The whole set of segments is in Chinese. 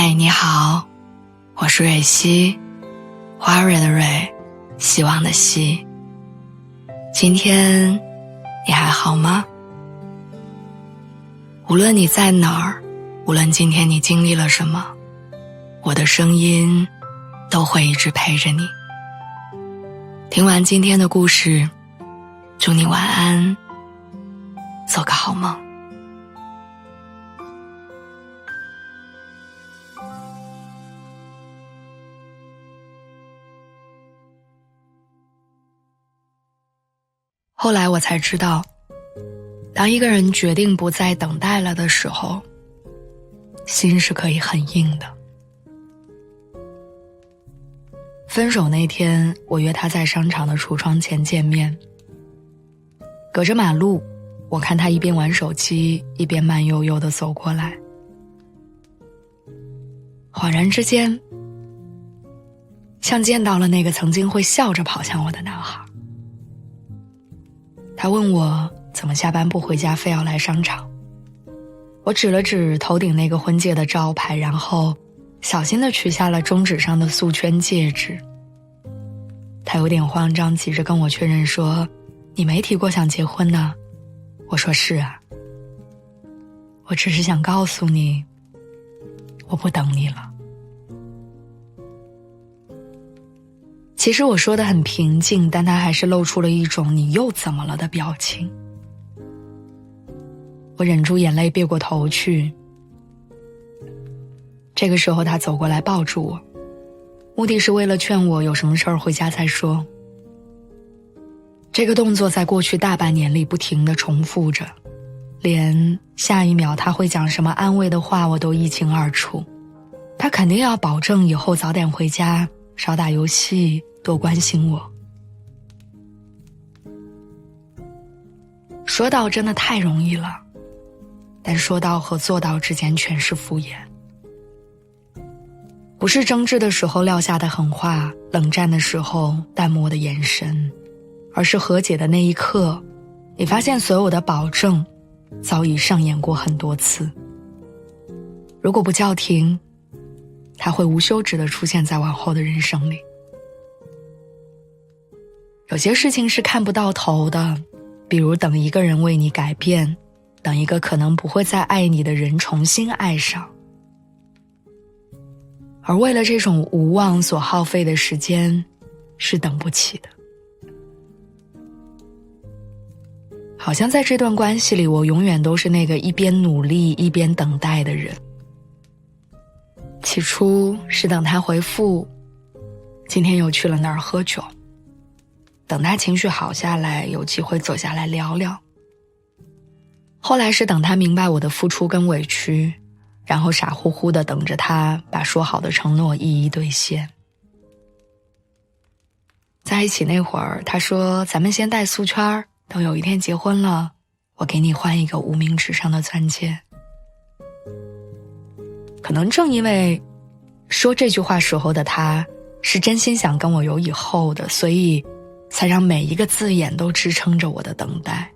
嗨，你好，我是蕊希，花蕊的蕊，希望的希。今天你还好吗？无论你在哪儿，无论今天你经历了什么，我的声音都会一直陪着你。听完今天的故事，祝你晚安，做个好梦。后来我才知道，当一个人决定不再等待了的时候，心是可以很硬的。分手那天，我约他在商场的橱窗前见面。隔着马路，我看他一边玩手机，一边慢悠悠地走过来。恍然之间，像见到了那个曾经会笑着跑向我的男孩。他问我怎么下班不回家，非要来商场。我指了指头顶那个婚戒的招牌，然后小心地取下了中指上的素圈戒指。他有点慌张，急着跟我确认说，你没提过想结婚呢？我说是啊，我只是想告诉你，我不等你了。其实我说得很平静，但他还是露出了一种你又怎么了的表情。我忍住眼泪别过头去。这个时候他走过来抱住我，目的是为了劝我有什么事儿回家再说。这个动作在过去大半年里不停地重复着，连下一秒他会讲什么安慰的话我都一清二楚。他肯定要保证以后早点回家，少打游戏，多关心我。说到真的太容易了，但说到和做到之间全是敷衍。不是争执的时候撂下的狠话，冷战的时候淡漠的眼神，而是和解的那一刻，你发现所有的保证早已上演过很多次。如果不叫停，它会无休止地出现在往后的人生里。有些事情是看不到头的，比如等一个人为你改变，等一个可能不会再爱你的人重新爱上。而为了这种无望所耗费的时间，是等不起的。好像在这段关系里，我永远都是那个一边努力一边等待的人。起初是等他回复，今天又去了哪儿喝酒，等他情绪好下来，有机会坐下来聊聊。后来是等他明白我的付出跟委屈，然后傻乎乎地等着他把说好的承诺一一兑现。在一起那会儿，他说咱们先戴素圈，等有一天结婚了，我给你换一个无名指上的钻戒。可能正因为说这句话时候的他是真心想跟我有以后的，所以才让每一个字眼都支撑着我的等待。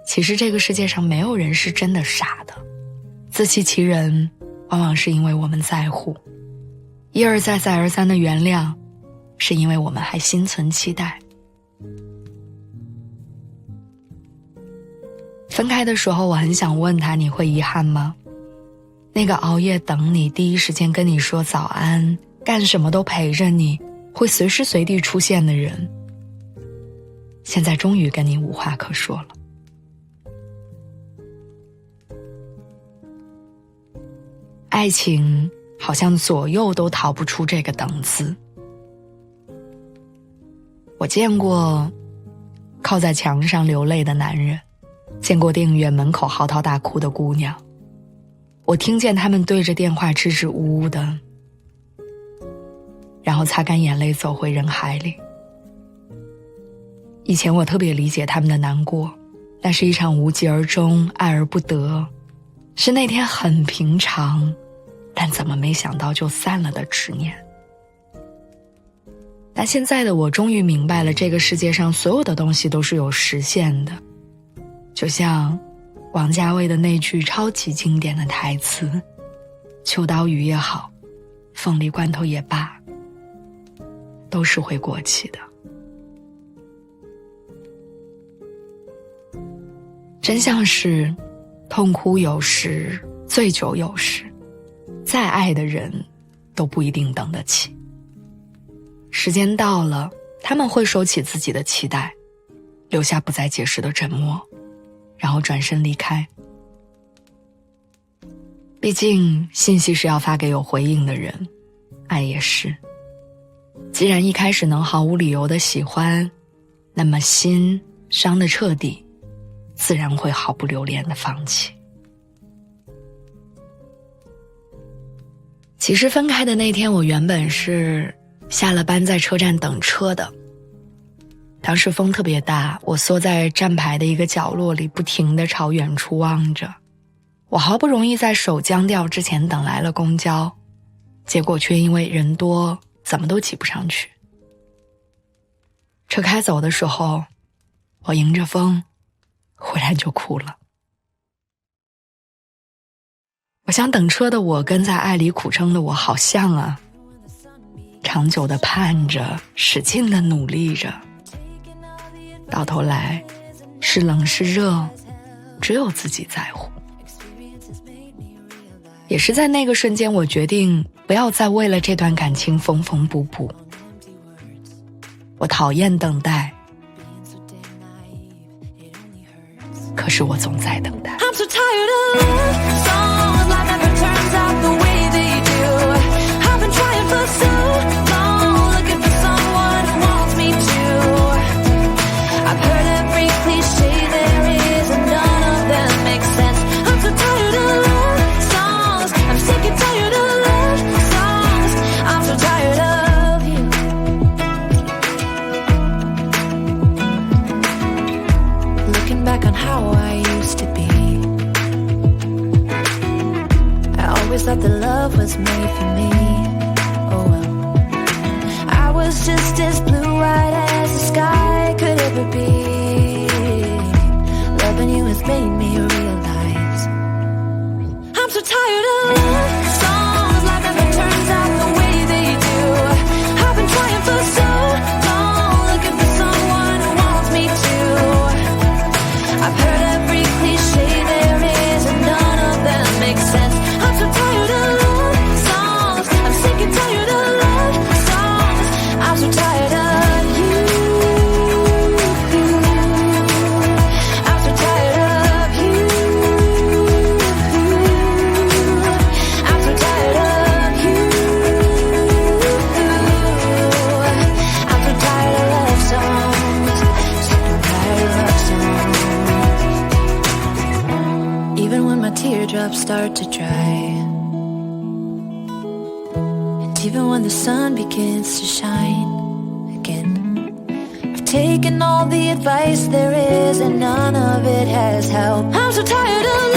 其实这个世界上没有人是真的傻的，自欺欺人往往是因为我们在乎，一而再再而三的原谅是因为我们还心存期待。分开的时候我很想问他，你会遗憾吗？那个熬夜等你，第一时间跟你说早安，干什么都陪着你，会随时随地出现的人，现在终于跟你无话可说了。爱情好像左右都逃不出这个等字。我见过靠在墙上流泪的男人，见过电影院门口嚎啕大哭的姑娘，我听见他们对着电话支支吾吾的，然后擦干眼泪走回人海里。以前我特别理解他们的难过，那是一场无疾而终，爱而不得，是那天很平常，但怎么没想到就散了的执念。但现在的我终于明白了，这个世界上所有的东西都是有实现的，就像王家卫的那句超级经典的台词：秋刀鱼也好，凤梨罐头也罢，都是会过期的。真相是，痛哭有时，醉酒有时，再爱的人都不一定等得起。时间到了，他们会收起自己的期待，留下不再解释的沉默，然后转身离开。毕竟信息是要发给有回应的人，爱也是。既然一开始能毫无理由的喜欢，那么心伤得彻底，自然会毫不留恋的放弃。其实分开的那天，我原本是下了班在车站等车的。当时风特别大，我缩在站牌的一个角落里，不停地朝远处望着。我好不容易在手僵掉之前等来了公交，结果却因为人多，怎么都挤不上去。车开走的时候，我迎着风，忽然就哭了。我想等车的我跟在爱里苦撑的我好像啊，长久的盼着，使劲的努力着，到头来是冷是热，只有自己在乎。也是在那个瞬间，我决定不要再为了这段感情缝缝补补。我讨厌等待，可是我总在等待。I'm so tired of love songs, life never turns out the way they do. I've been trying for so long, looking for someone who wants me to. I've heard every cliche there is, and none of them make sense. I'm so tired of love songs, I'm sick and tired of love songs. I'm so tired of you. Looking back on how I used to be, I always thought that love was made for me. Oh well, I was just as blue-eyed as the sky could ever be. Loving you has made me realize I'm so tired of love songs, life never turns out the way they do. I've been trying for so long, looking for someone who wants me to. I've heard every cliche there is, and none of them make sense. I'm so tired of love songs, I'm sick and tired of love songs. I'm so tired of you. I'm so tired of you. I'm so tired of you. I'm so tired of love songs, sick and tired of love songs. Even when my teardrops start to dry, and even when the sun begins to shine again, I've taken all the advice there is, and none of it has helped. I'm so tired of